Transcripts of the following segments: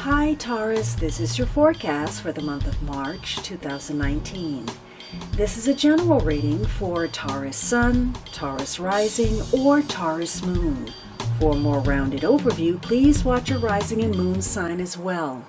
Hi Taurus, this is your forecast for the month of March 2019. This is a general reading for Taurus Sun, Taurus Rising, or Taurus Moon. For a more rounded overview, please watch your rising and moon sign as well.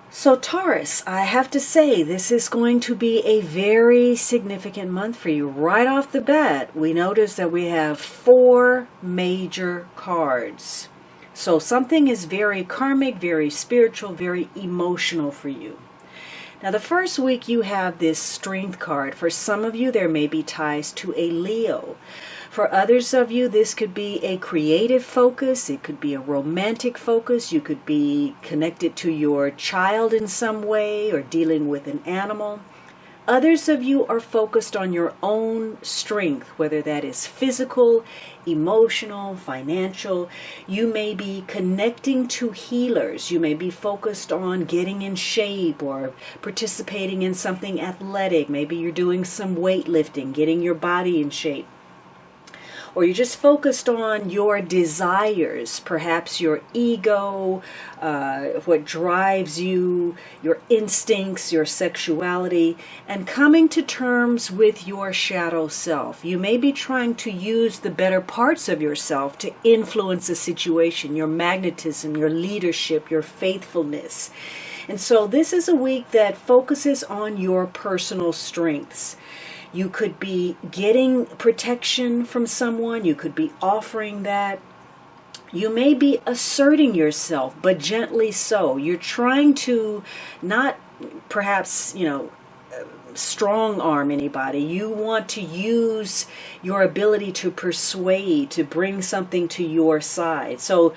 So Taurus, I have to say this is going to be a very significant month for you. Right off the bat, we notice that we have 4 major cards. So something is very karmic, very spiritual, very emotional for you. Now the first week you have this strength card. For some of you there may be ties to a Leo. For others of you this could be a creative focus, it could be a romantic focus, you could be connected to your child in some way or dealing with an animal. Others of you are focused on your own strength, whether that is physical, emotional, financial. You may be connecting to healers. You may be focused on getting in shape or participating in something athletic. Maybe you're doing some weightlifting, getting your body in shape. Or you're just focused on your desires, perhaps your ego, what drives you, your instincts, your sexuality, and coming to terms with your shadow self. You may be trying to use the better parts of yourself to influence a situation, your magnetism, your leadership, your faithfulness. And so this is a week that focuses on your personal strengths. You could be getting protection from someone. You could be offering that. You may be asserting yourself, but gently so. You're trying to not perhaps, strong arm anybody. You want to use your ability to persuade, to bring something to your side. So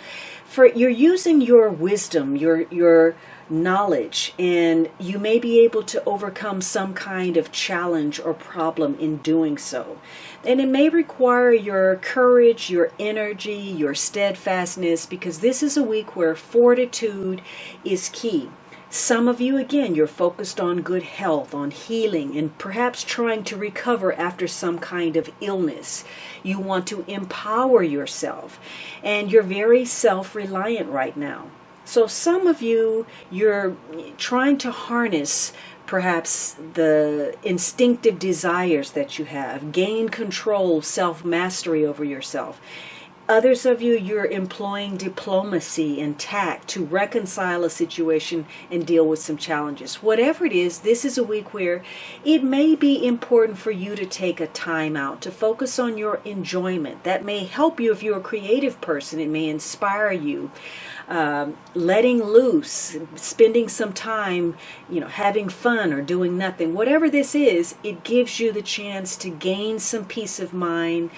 you're using your wisdom, your knowledge, and you may be able to overcome some kind of challenge or problem in doing so. And it may require your courage, your energy, your steadfastness, because this is a week where fortitude is key. Some of you, again, you're focused on good health, on healing, and perhaps trying to recover after some kind of illness. You want to empower yourself, and you're very self-reliant right now. So some of you, you're trying to harness perhaps the instinctive desires that you have, gain control, self-mastery over yourself. Others of you, you're employing diplomacy and tact to reconcile a situation and deal with some challenges. Whatever it is, this is a week where it may be important for you to take a time out, to focus on your enjoyment. That may help you if you're a creative person. It may inspire you. Letting loose, spending some time, having fun or doing nothing. Whatever this is, it gives you the chance to gain some peace of mind,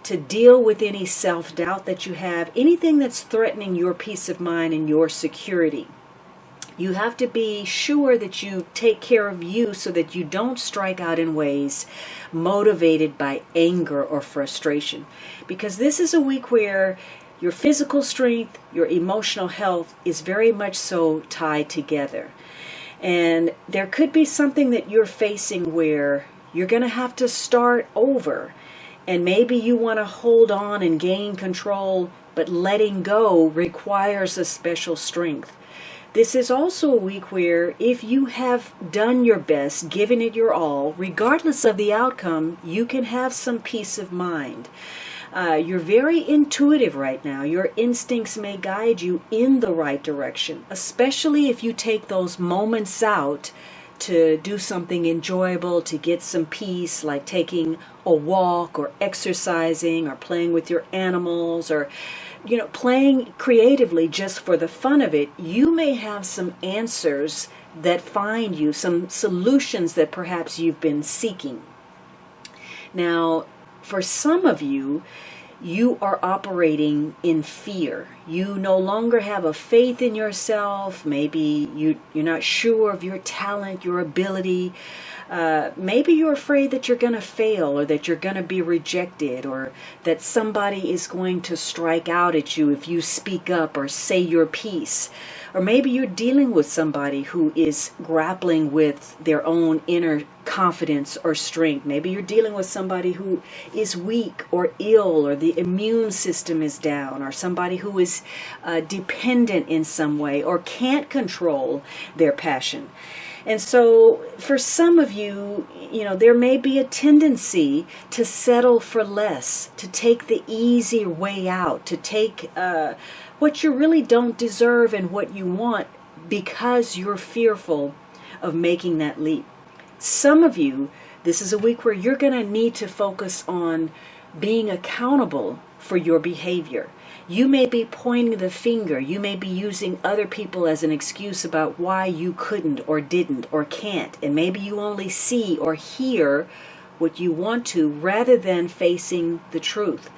to deal with any self-doubt that you have, anything that's threatening your peace of mind and your security. You have to be sure that you take care of you so that you don't strike out in ways motivated by anger or frustration. Because this is a week where your physical strength, your emotional health is very much so tied together. And there could be something that you're facing where you're going to have to start over. And maybe you want to hold on and gain control, but letting go requires a special strength. This is also a week where if you have done your best, given it your all, regardless of the outcome, you can have some peace of mind. You're very intuitive right now. Your instincts may guide you in the right direction, especially if you take those moments out to do something enjoyable, to get some peace, like taking a walk or exercising or playing with your animals or playing creatively just for the fun of it. You may have some answers that find you, some solutions that perhaps you've been seeking. Now, for some of you, you are operating in fear. You no longer have a faith in yourself. Maybe you're not sure of your talent, your ability. Maybe you're afraid that you're going to fail, or that you're going to be rejected, or that somebody is going to strike out at you if you speak up or say your piece. Or maybe you're dealing with somebody who is grappling with their own inner confidence or strength. Maybe you're dealing with somebody who is weak or ill, or the immune system is down, or somebody who is dependent in some way or can't control their passion. And so for some of you, there may be a tendency to settle for less, to take the easy way out, to take what you really don't deserve and what you want, because you're fearful of making that leap. Some of you, this is a week where you're going to need to focus on being accountable for your behavior. You may be pointing the finger. You may be using other people as an excuse about why you couldn't or didn't or can't. And maybe you only see or hear what you want to, rather than facing the truth.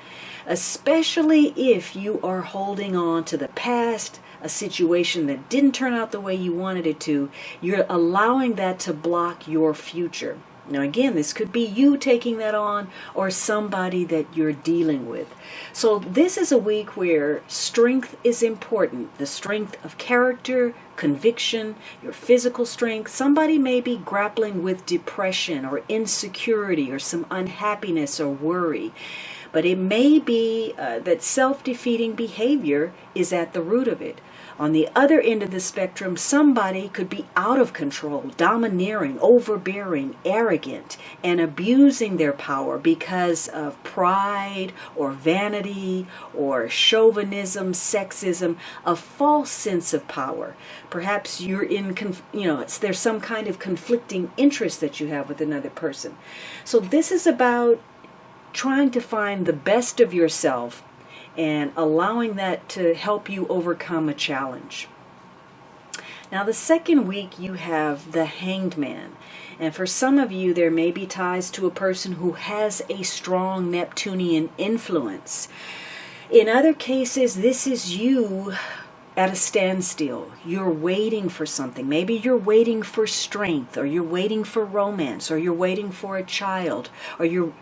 Especially if you are holding on to the past, a situation that didn't turn out the way you wanted it to. You're allowing that to block your future. Now again, this could be you taking that on, or somebody that you're dealing with. So this is a week where strength is important. The strength of character, conviction, your physical strength. Somebody may be grappling with depression or insecurity or some unhappiness or worry. But it may be that self-defeating behavior is at the root of it. On the other end of the spectrum, somebody could be out of control, domineering, overbearing, arrogant, and abusing their power because of pride or vanity or chauvinism, sexism, a false sense of power. Perhaps you're in, there's some kind of conflicting interest that you have with another person. So this is about trying to find the best of yourself and allowing that to help you overcome a challenge. Now the second week you have the Hanged Man. And for some of you, there may be ties to a person who has a strong Neptunian influence. In other cases, this is you at a standstill. You're waiting for something. Maybe you're waiting for strength, or you're waiting for romance, or you're waiting for a child, or you're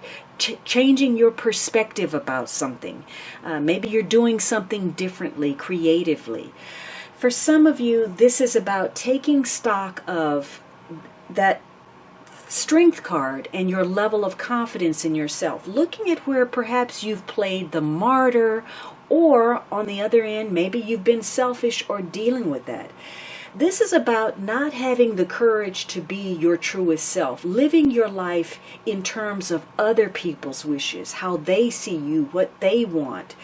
changing your perspective about something. Maybe you're doing something differently, creatively. For some of you, this is about taking stock of that strength card and your level of confidence in yourself, looking at where perhaps you've played the martyr, or on the other end, maybe you've been selfish or dealing with that. This is about not having the courage to be your truest self, living your life in terms of other people's wishes, how they see you, what they want,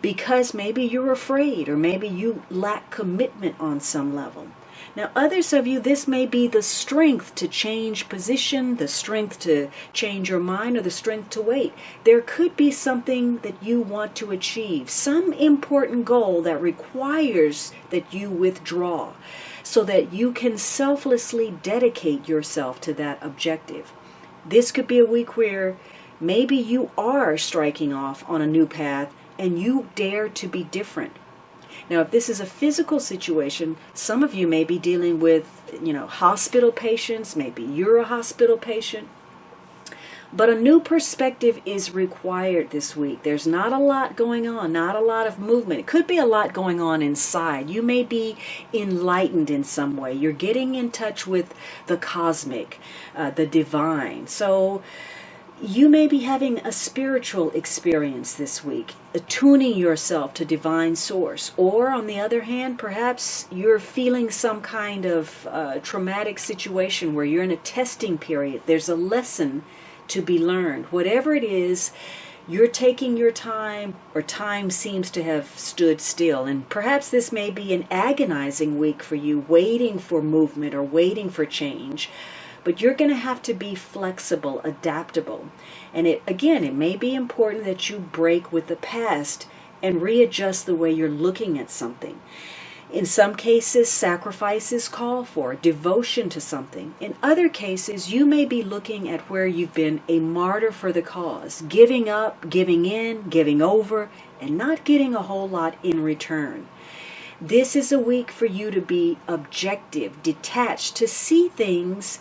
because maybe you're afraid, or maybe you lack commitment on some level. Now, others of you, this may be the strength to change position, the strength to change your mind, or the strength to wait. There could be something that you want to achieve, some important goal that requires that you withdraw, so that you can selflessly dedicate yourself to that objective. This could be a week where maybe you are striking off on a new path and you dare to be different. Now, if this is a physical situation, some of you may be dealing with, hospital patients. Maybe you're a hospital patient. But a new perspective is required this week. There's not a lot going on, not a lot of movement. It could be a lot going on inside. You may be enlightened in some way. You're getting in touch with the cosmic, the divine. So you may be having a spiritual experience this week, attuning yourself to divine source. Or on the other hand, perhaps you're feeling some kind of traumatic situation where you're in a testing period. There's a lesson to be learned. Whatever it is, you're taking your time, or time seems to have stood still. And perhaps this may be an agonizing week for you, waiting for movement or waiting for change. But you're going to have to be flexible, adaptable. And it may be important that you break with the past and readjust the way you're looking at something. In some cases, sacrifices call for devotion to something. In other cases, you may be looking at where you've been a martyr for the cause, giving up, giving in, giving over, and not getting a whole lot in return. This is a week for you to be objective, detached, to see things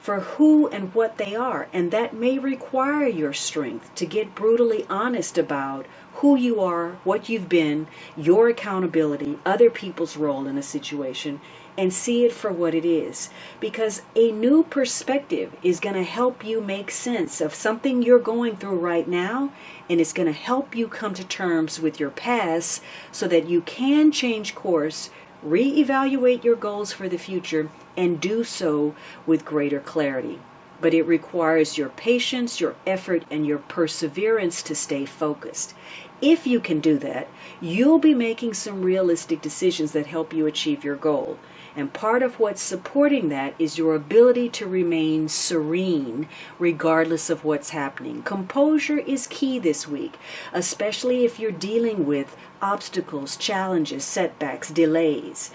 for who and what they are. And that may require your strength to get brutally honest about who you are, what you've been, your accountability, other people's role in a situation, and see it for what it is. Because a new perspective is going to help you make sense of something you're going through right now, and it's going to help you come to terms with your past so that you can change course, reevaluate your goals for the future, and do so with greater clarity. But it requires your patience, your effort, and your perseverance to stay focused. If you can do that, you'll be making some realistic decisions that help you achieve your goal. And part of what's supporting that is your ability to remain serene regardless of what's happening. Composure is key this week, especially if you're dealing with obstacles, challenges, setbacks, delays.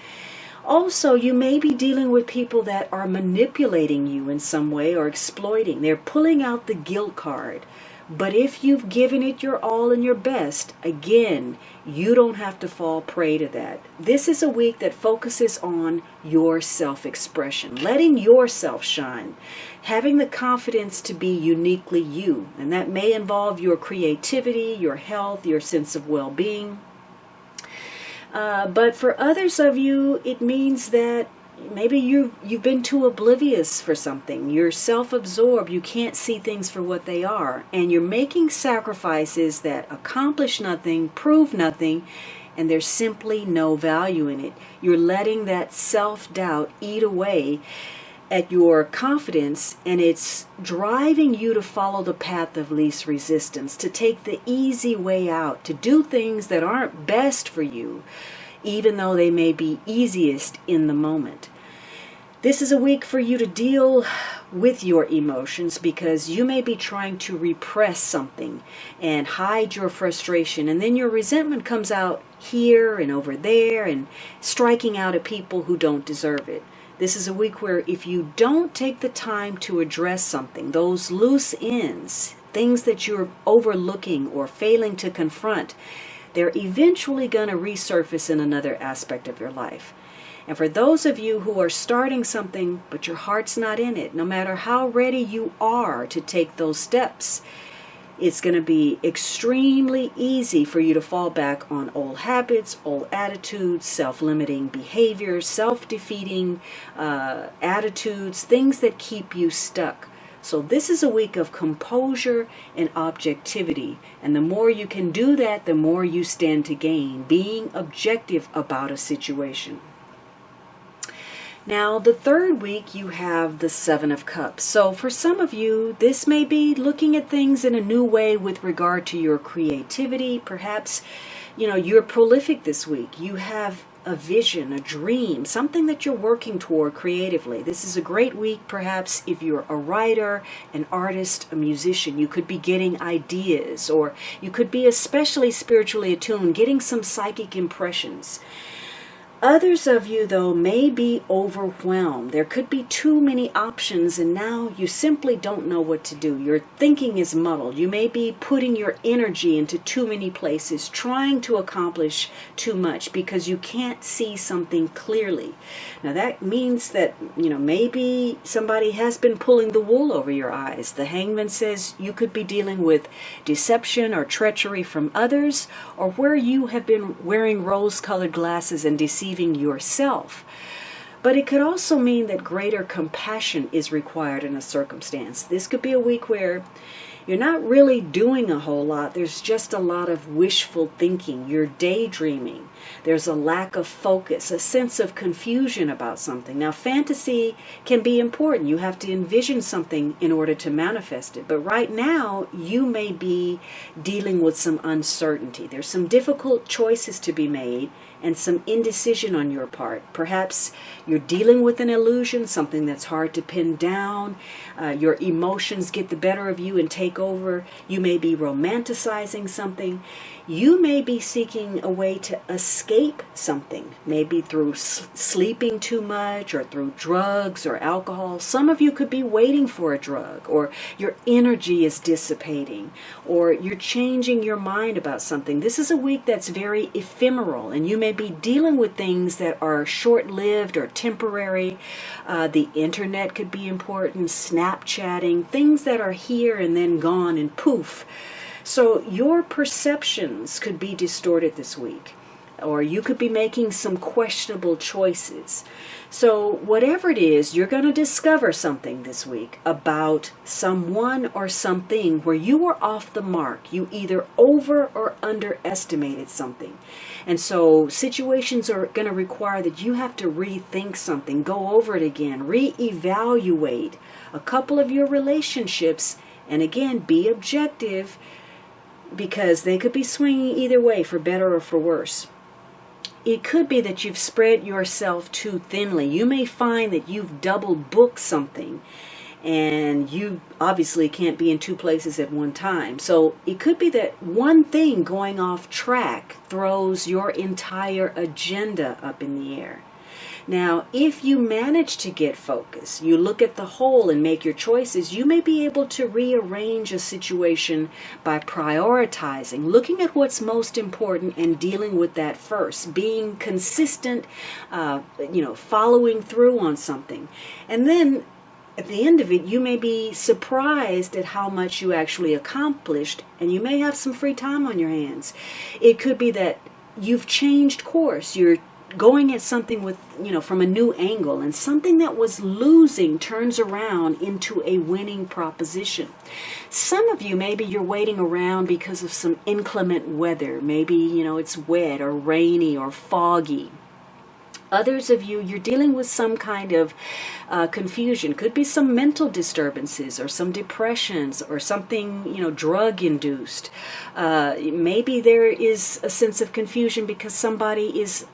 Also, you may be dealing with people that are manipulating you in some way or exploiting. They're pulling out the guilt card. But if you've given it your all and your best, again, you don't have to fall prey to that. This is a week that focuses on your self-expression, letting yourself shine, having the confidence to be uniquely you. And that may involve your creativity, your health, your sense of well-being. But for others of you, it means that maybe you've been too oblivious for something. You're self-absorbed. You can't see things for what they are. And you're making sacrifices that accomplish nothing, prove nothing, and there's simply no value in it. You're letting that self-doubt eat away at your confidence, and it's driving you to follow the path of least resistance, to take the easy way out, to do things that aren't best for you, even though they may be easiest in the moment. This is a week for you to deal with your emotions because you may be trying to repress something and hide your frustration, and then your resentment comes out here and over there and striking out at people who don't deserve it. This is a week where if you don't take the time to address something, those loose ends, things that you're overlooking or failing to confront, they're eventually going to resurface in another aspect of your life. And for those of you who are starting something, but your heart's not in it, no matter how ready you are to take those steps, it's going to be extremely easy for you to fall back on old habits, old attitudes, self-limiting behaviors, self-defeating attitudes, things that keep you stuck. So this is a week of composure and objectivity. And the more you can do that, the more you stand to gain, being objective about a situation. Now, the third week, you have the Seven of Cups. So for some of you, this may be looking at things in a new way with regard to your creativity. Perhaps, you're prolific this week. You have a vision, a dream, something that you're working toward creatively. This is a great week, perhaps, if you're a writer, an artist, a musician. You could be getting ideas, or you could be especially spiritually attuned, getting some psychic impressions. Others of you, though, may be overwhelmed. There could be too many options, and now you simply don't know what to do. Your thinking is muddled. You may be putting your energy into too many places, trying to accomplish too much because you can't see something clearly. Now, that means that, maybe somebody has been pulling the wool over your eyes. The Hangman says you could be dealing with deception or treachery from others, or where you have been wearing rose-colored glasses and deceiving yourself. But it could also mean that greater compassion is required in a circumstance. This could be a week where you're not really doing a whole lot. There's just a lot of wishful thinking. You're daydreaming. There's a lack of focus, a sense of confusion about something. Now, fantasy can be important. You have to envision something in order to manifest it. But right now, you may be dealing with some uncertainty. There's some difficult choices to be made and some indecision on your part. Perhaps you're dealing with an illusion, something that's hard to pin down. Your emotions get the better of you and take take over. You may be romanticizing something. You may be seeking a way to escape something, maybe through sleeping too much or through drugs or alcohol. Some of you could be waiting for a drug, or your energy is dissipating, or you're changing your mind about something. This is a week that's very ephemeral, and you may be dealing with things that are short-lived or temporary. The internet could be important, Snapchatting, things that are here and then gone and poof. So your perceptions could be distorted this week, or you could be making some questionable choices. So whatever it is, you're going to discover something this week about someone or something where you were off the mark. You either over or underestimated something. And so situations are going to require that you have to rethink something, go over it again, reevaluate a couple of your relationships, and again, be objective, because they could be swinging either way, for better or for worse. It could be that you've spread yourself too thinly. You may find that you've double booked something, and you obviously can't be in two places at one time. So it could be that one thing going off track throws your entire agenda up in the air. Now, if you manage to get focused, you look at the whole and make your choices, you may be able to rearrange a situation by prioritizing, looking at what's most important and dealing with that first, being consistent, following through on something. And then at the end of it, you may be surprised at how much you actually accomplished, and you may have some free time on your hands. It could be that you've changed course. You're going at something with, from a new angle, and something that was losing turns around into a winning proposition. Some of you, maybe you're waiting around because of some inclement weather. Maybe, it's wet or rainy or foggy. Others of you, you're dealing with some kind of confusion. Could be some mental disturbances or some depressions or something, drug-induced. Maybe there is a sense of confusion because somebody is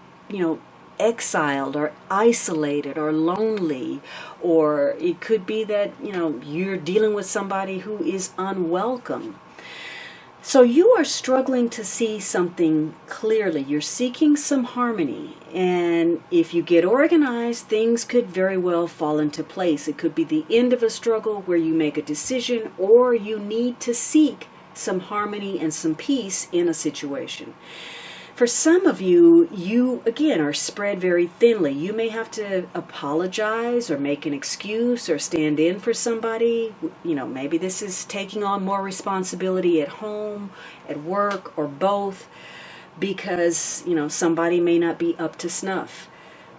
exiled or isolated or lonely, or it could be that, you're dealing with somebody who is unwelcome. So you are struggling to see something clearly. You're seeking some harmony, and if you get organized, things could very well fall into place. It could be the end of a struggle where you make a decision, or you need to seek some harmony and some peace in a situation. For some of you, you again are spread very thinly. You may have to apologize or make an excuse or stand in for somebody. Maybe this is taking on more responsibility at home, at work, or both, because, somebody may not be up to snuff.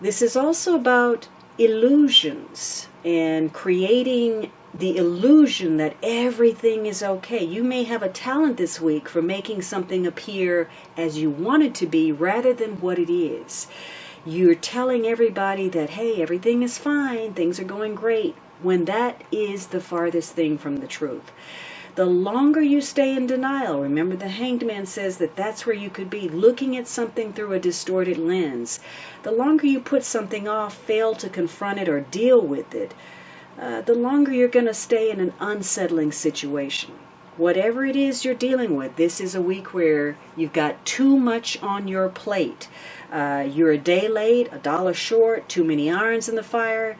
This is also about illusions and creating the illusion that everything is okay. You may have a talent this week for making something appear as you want it to be rather than what it is. You're telling everybody that, hey, everything is fine, things are going great, when that is the farthest thing from the truth. The longer you stay in denial, remember the Hanged Man says that that's where you could be, looking at something through a distorted lens. The longer you put something off, fail to confront it or deal with it, the longer you're going to stay in an unsettling situation. Whatever it is you're dealing with, this is a week where you've got too much on your plate. You're a day late, a dollar short, too many irons in the fire,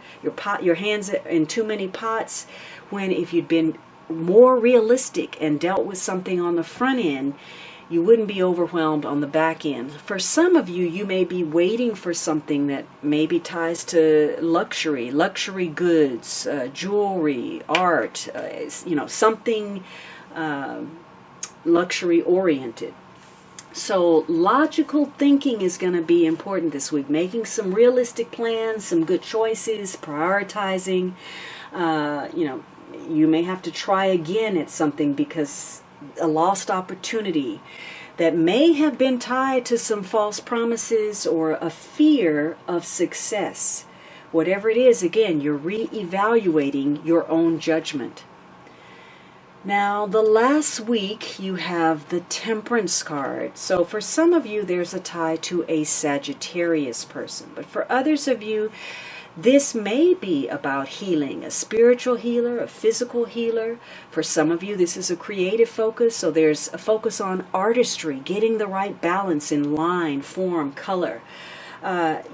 your hands in too many pots, when if you'd been more realistic and dealt with something on the front end, you wouldn't be overwhelmed on the back end. For some of you, you may be waiting for something that maybe ties to luxury goods, jewelry, art, something luxury oriented. So logical thinking is going to be important this week, making some realistic plans, some good choices, prioritizing. You may have to try again at something because a lost opportunity that may have been tied to some false promises or a fear of success. Whatever it is, again, you're reevaluating your own judgment. Now, the last week you have the Temperance card. So for some of you, there's a tie to a Sagittarius person. But for others of you, This may be about healing, a spiritual healer, a physical healer. For some of you, this is a creative focus, so there's a focus on artistry, getting the right balance in line, form, color.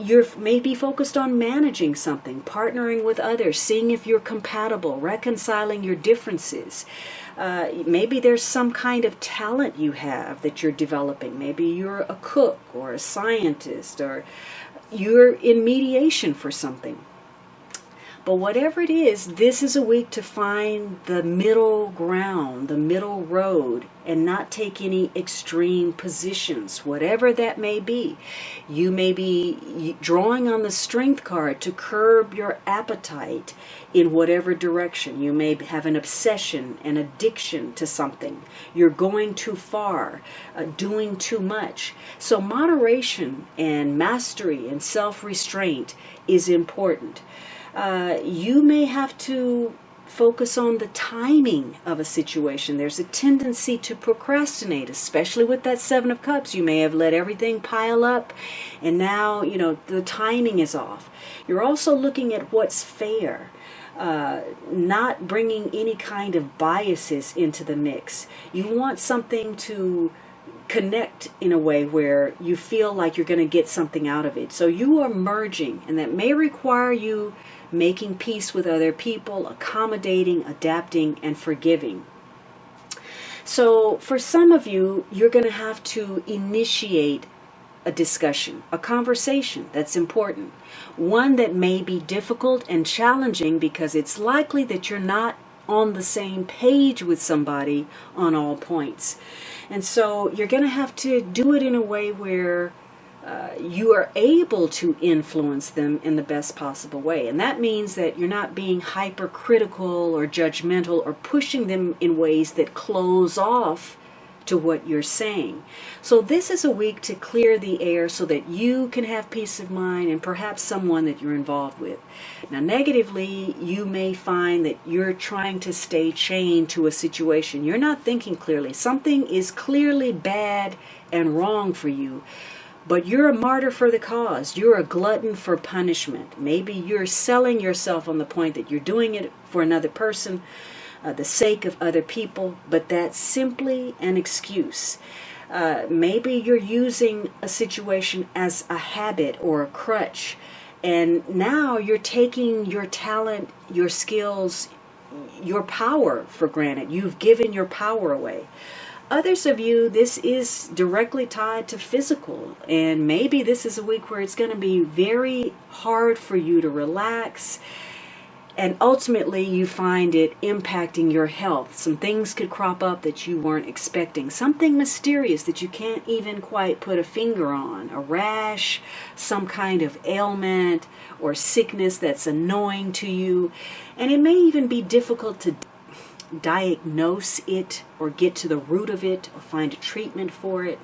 You're maybe focused on managing something, partnering with others, seeing if you're compatible, reconciling your differences. Maybe there's some kind of talent you have that you're developing. Maybe you're a cook or a scientist, or you're in mediation for something. But whatever it is, this is a week to find the middle ground, the middle road, and not take any extreme positions, whatever that may be. You may be drawing on the strength card to curb your appetite in whatever direction. You may have an obsession, an addiction to something. You're going too far, doing too much. So moderation and mastery and self-restraint is important. You may have to focus on the timing of a situation. There's a tendency to procrastinate, especially with that Seven of Cups. You may have let everything pile up, and now, the timing is off. You're also looking at what's fair, not bringing any kind of biases into the mix. You want something to connect in a way where you feel like you're going to get something out of it. So you are merging, and that may require you making peace with other people, accommodating, adapting, and forgiving. So for some of you, you're going to have to initiate a discussion, a conversation that's important. One that may be difficult and challenging because it's likely that you're not on the same page with somebody on all points. And so you're going to have to do it in a way where you are able to influence them in the best possible way. And that means that you're not being hypercritical or judgmental or pushing them in ways that close off to what you're saying. So this is a week to clear the air so that you can have peace of mind and perhaps someone that you're involved with. Now, negatively, you may find that you're trying to stay chained to a situation. You're not thinking clearly. Something is clearly bad and wrong for you, but you're a martyr for the cause. You're a glutton for punishment. Maybe you're selling yourself on the point that you're doing it for another person, the sake of other people, but that's simply an excuse. Maybe you're using a situation as a habit or a crutch, and now you're taking your talent, your skills, your power for granted. You've given your power away. Others of you, this is directly tied to physical, and maybe this is a week where it's going to be very hard for you to relax, and ultimately you find it impacting your health. Some things could crop up that you weren't expecting, something mysterious that you can't even quite put a finger on, a rash, some kind of ailment or sickness that's annoying to you, and it may even be difficult to diagnose it or get to the root of it or find a treatment for it.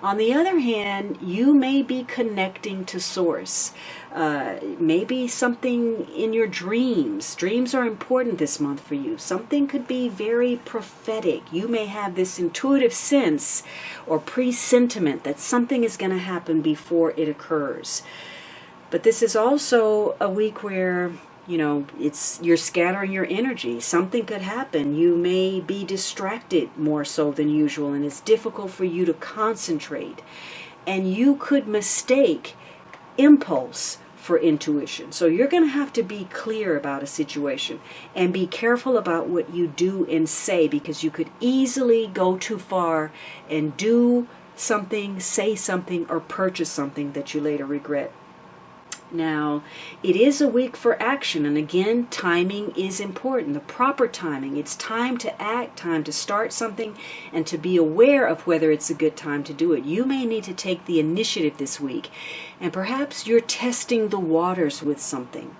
On the other hand, you may be connecting to source. Maybe something in your dreams. Dreams are important this month for you. Something could be very prophetic. You may have this intuitive sense or presentiment that something is going to happen before it occurs. But this is also a week where you're scattering your energy. Something could happen. You may be distracted more so than usual, and it's difficult for you to concentrate. And you could mistake impulse for intuition. So you're going to have to be clear about a situation and be careful about what you do and say, because you could easily go too far and do something, say something, or purchase something that you later regret. Now, it is a week for action, and again, timing is important, the proper timing. It's time to act, time to start something, and to be aware of whether it's a good time to do it. You may need to take the initiative this week, and perhaps you're testing the waters with something.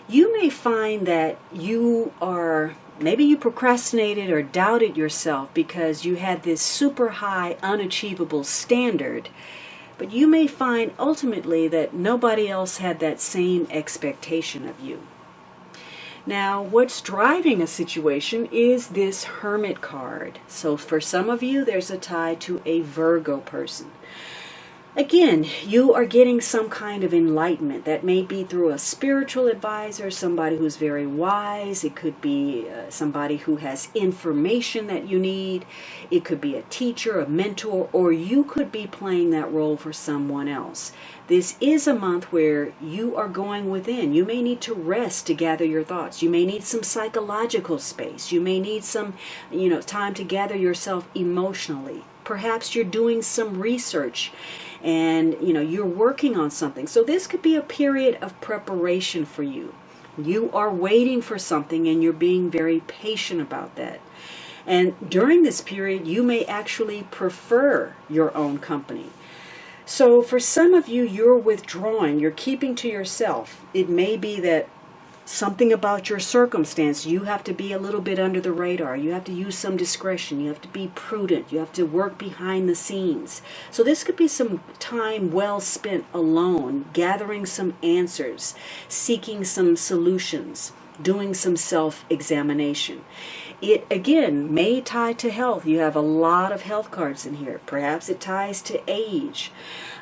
You may find that maybe you procrastinated or doubted yourself because you had this super high, unachievable standard. But you may find ultimately that nobody else had that same expectation of you. Now, what's driving a situation is this Hermit card. So for some of you, there's a tie to a Virgo person. Again, you are getting some kind of enlightenment. That may be through a spiritual advisor, somebody who's very wise. It could be somebody who has information that you need. It could be a teacher, a mentor, or you could be playing that role for someone else. This is a month where you are going within. You may need to rest to gather your thoughts. You may need some psychological space. You may need some, time to gather yourself emotionally. Perhaps you're doing some research and you're working on something. So this could be a period of preparation for you. You are waiting for something and you're being very patient about that. And during this period, you may actually prefer your own company. So for some of you, you're withdrawing, you're keeping to yourself. It may be that something about your circumstance, you have to be a little bit under the radar. You have to use some discretion. You have to be prudent. You have to work behind the scenes. So this could be some time well spent alone, gathering some answers, seeking some solutions, doing some self-examination. It, again, may tie to health. You have a lot of health cards in here. Perhaps it ties to age.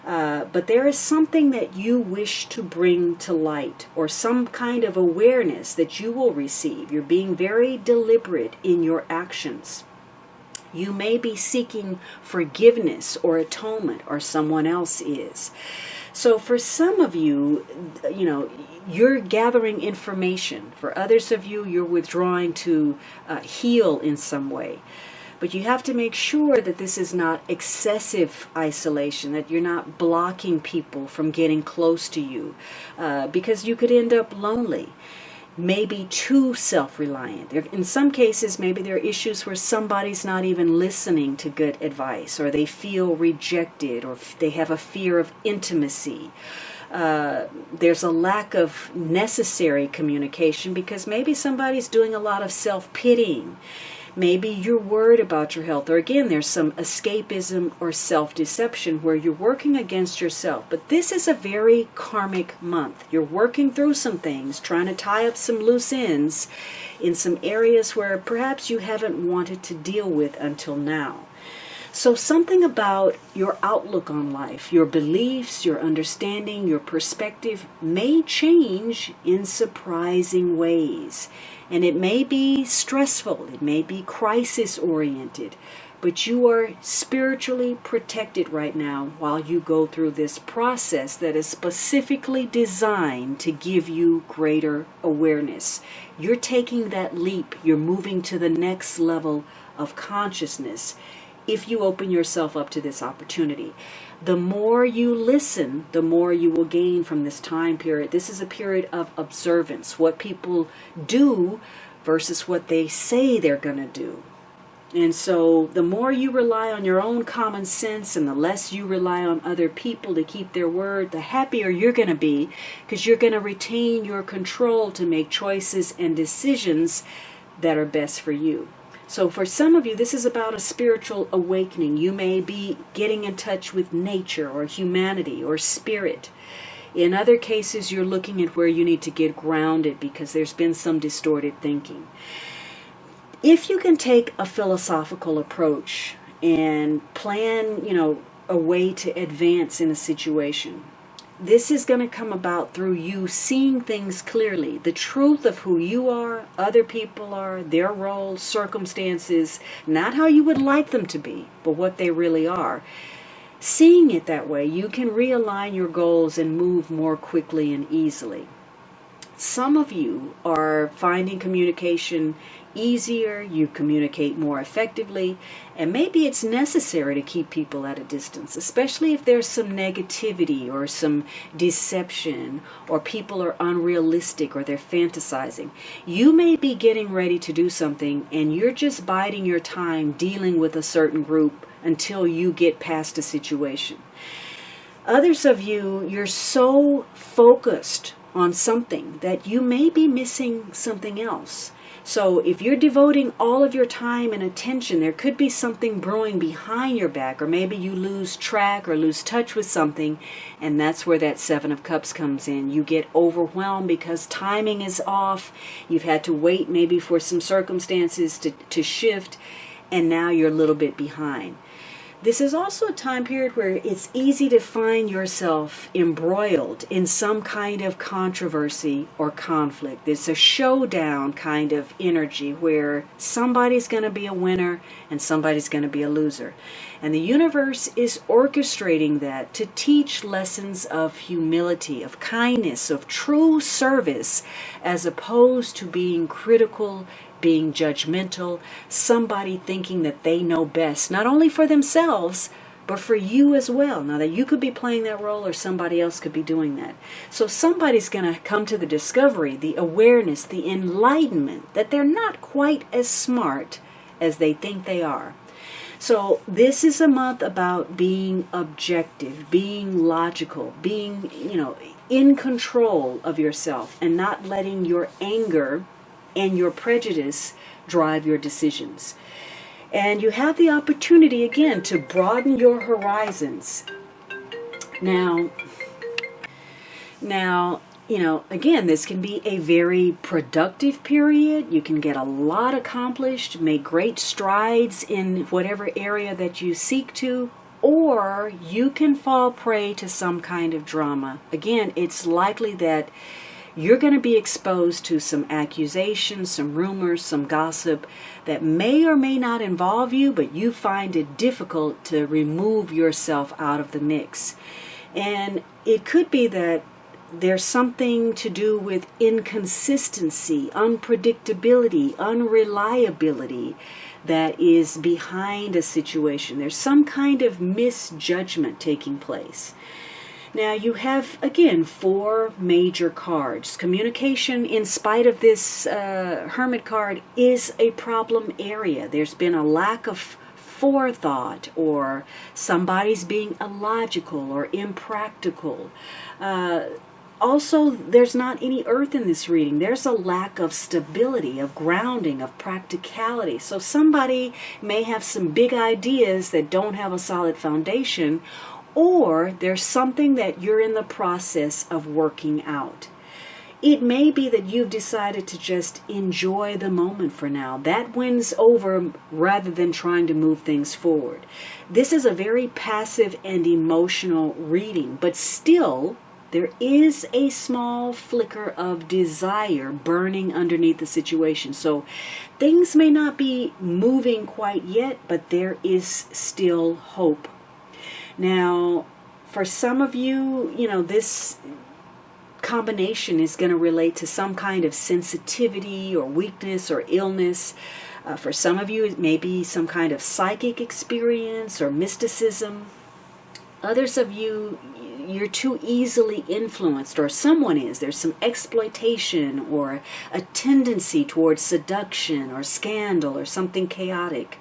But there is something that you wish to bring to light, or some kind of awareness that you will receive. You're being very deliberate in your actions. You may be seeking forgiveness or atonement, or someone else is. So for some of you, you're gathering information. For others of you, you're withdrawing to heal in some way. But you have to make sure that this is not excessive isolation, that you're not blocking people from getting close to you, because you could end up lonely, maybe too self-reliant. In some cases, maybe there are issues where somebody's not even listening to good advice, or they feel rejected, or they have a fear of intimacy. There's a lack of necessary communication because maybe somebody's doing a lot of self-pitying. Maybe you're worried about your health, or again, there's some escapism or self-deception where you're working against yourself. But this is a very karmic month. You're working through some things, trying to tie up some loose ends in some areas where perhaps you haven't wanted to deal with until now. So something about your outlook on life, your beliefs, your understanding, your perspective may change in surprising ways. And it may be stressful, it may be crisis-oriented, but you are spiritually protected right now while you go through this process that is specifically designed to give you greater awareness. You're taking that leap, you're moving to the next level of consciousness if you open yourself up to this opportunity. The more you listen, the more you will gain from this time period. This is a period of observance, what people do versus what they say they're going to do. And so the more you rely on your own common sense and the less you rely on other people to keep their word, the happier you're going to be, because you're going to retain your control to make choices and decisions that are best for you. So for some of you, this is about a spiritual awakening. You may be getting in touch with nature or humanity or spirit. In other cases, you're looking at where you need to get grounded because there's been some distorted thinking. If you can take a philosophical approach and plan, a way to advance in a situation, this is going to come about through you seeing things clearly. The truth of who you are, other people are, their roles, circumstances, not how you would like them to be, but what they really are. Seeing it that way, you can realign your goals and move more quickly and easily. Some of you are finding communication easier, you communicate more effectively, and maybe it's necessary to keep people at a distance, especially if there's some negativity or some deception, or people are unrealistic or they're fantasizing. You may be getting ready to do something and you're just biding your time dealing with a certain group until you get past a situation. Others of you, you're so focused on something that you may be missing something else. So if you're devoting all of your time and attention, there could be something brewing behind your back, or maybe you lose track or lose touch with something, and that's where that Seven of Cups comes in. You get overwhelmed because timing is off. You've had to wait maybe for some circumstances to shift, and now you're a little bit behind. This is also a time period where it's easy to find yourself embroiled in some kind of controversy or conflict. It's a showdown kind of energy where somebody's going to be a winner and somebody's going to be a loser. And the universe is orchestrating that to teach lessons of humility, of kindness, of true service, as opposed to being critical, being judgmental, somebody thinking that they know best, not only for themselves, but for you as well. Now, that you could be playing that role or somebody else could be doing that. So somebody's going to come to the discovery, the awareness, the enlightenment that they're not quite as smart as they think they are. So this is a month about being objective, being logical, being, in control of yourself and not letting your anger and your prejudice drive your decisions. And you have the opportunity again to broaden your horizons. Now, again, this can be a very productive period. You can get a lot accomplished, make great strides in whatever area that you seek to, or you can fall prey to some kind of drama. Again, it's likely that you're going to be exposed to some accusations, some rumors, some gossip that may or may not involve you, but you find it difficult to remove yourself out of the mix. And it could be that there's something to do with inconsistency, unpredictability, unreliability that is behind a situation. There's some kind of misjudgment taking place. Now you have, again, 4 major cards. Communication, in spite of this Hermit card, is a problem area. There's been a lack of forethought, or somebody's being illogical or impractical. Also, there's not any earth in this reading. There's a lack of stability, of grounding, of practicality. So somebody may have some big ideas that don't have a solid foundation, or there's something that you're in the process of working out. It may be that you've decided to just enjoy the moment for now. That wins over rather than trying to move things forward. This is a very passive and emotional reading, but still, there is a small flicker of desire burning underneath the situation. So things may not be moving quite yet, but there is still hope. Now, for some of you, this combination is going to relate to some kind of sensitivity or weakness or illness. For some of you, it may be some kind of psychic experience or mysticism. Others of you, you're too easily influenced, or someone is. There's some exploitation or a tendency towards seduction or scandal or something chaotic.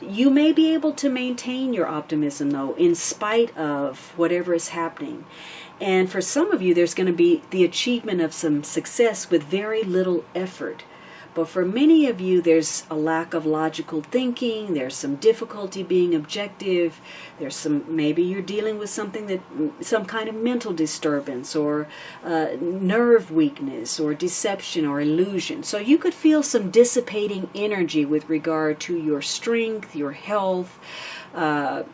You may be able to maintain your optimism, though, in spite of whatever is happening. And for some of you, there's going to be the achievement of some success with very little effort. But for many of you, there's a lack of logical thinking. There's some difficulty being objective. Maybe you're dealing with some kind of mental disturbance or nerve weakness or deception or illusion. So you could feel some dissipating energy with regard to your strength, your health.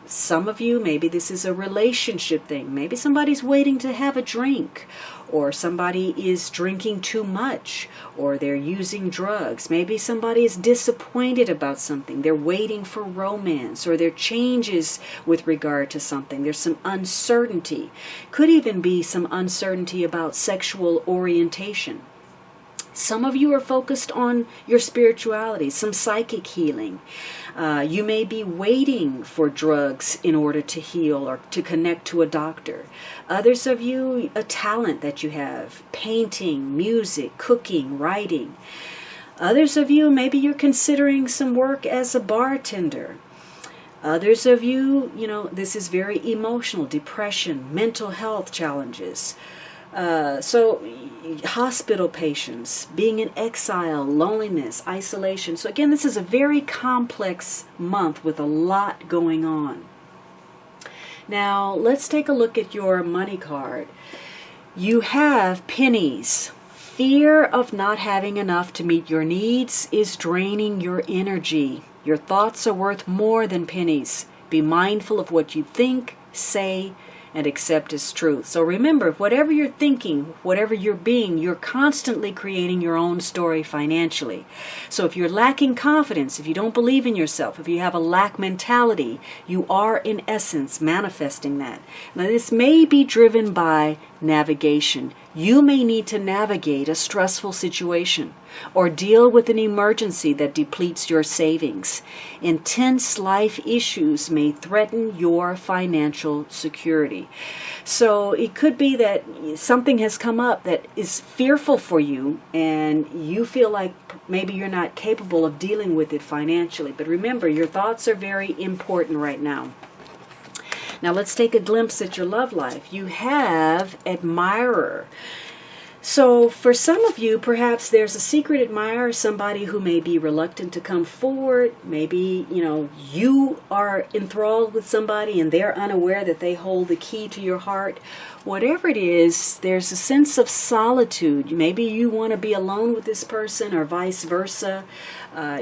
Some of you, maybe this is a relationship thing. Maybe somebody's waiting to have a drink, or somebody is drinking too much, or they're using drugs. Maybe somebody is disappointed about something. They're waiting for romance, or there are changes with regard to something. There's some uncertainty. Could even be some uncertainty about sexual orientation. Some of you are focused on your spirituality, some psychic healing. You may be waiting for drugs in order to heal or to connect to a doctor. Others of you, a talent that you have, painting, music, cooking, writing. Others of you, maybe you're considering some work as a bartender. Others of you, this is very emotional, depression, mental health challenges. So hospital patients, being in exile, loneliness, isolation. So again, this is a very complex month with a lot going on. Now, let's take a look at your money card. You have pennies. Fear of not having enough to meet your needs is draining your energy. Your thoughts are worth more than pennies Be mindful of what you think, say, and accept as truth. So remember, whatever you're thinking, whatever you're being, you're constantly creating your own story financially. So if you're lacking confidence, if you don't believe in yourself, if you have a lack mentality, you are in essence manifesting that. Now this may be driven by navigation. You may need to navigate a stressful situation or deal with an emergency that depletes your savings. Intense life issues may threaten your financial security. So it could be that something has come up that is fearful for you and you feel like maybe you're not capable of dealing with it financially. But remember, your thoughts are very important right now. Now let's take a glimpse at your love life. You have admirer. So for some of you, perhaps there's a secret admirer, somebody who may be reluctant to come forward. Maybe, you are enthralled with somebody and they're unaware that they hold the key to your heart. Whatever it is, there's a sense of solitude. Maybe you want to be alone with this person or vice versa.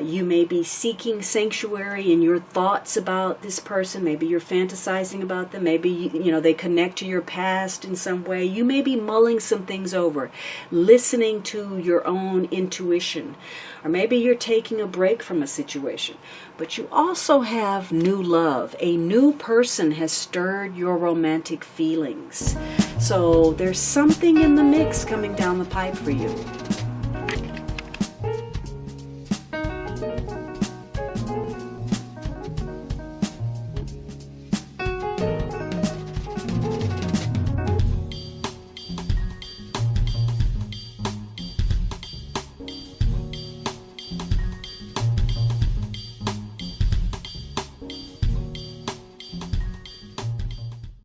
You may be seeking sanctuary in your thoughts about this person. Maybe you're fantasizing about them. Maybe, they connect to your past in some way. You may be mulling some things over, listening to your own intuition. Or maybe you're taking a break from a situation. But you also have new love. A new person has stirred your romantic feelings. So there's something in the mix coming down the pipe for you.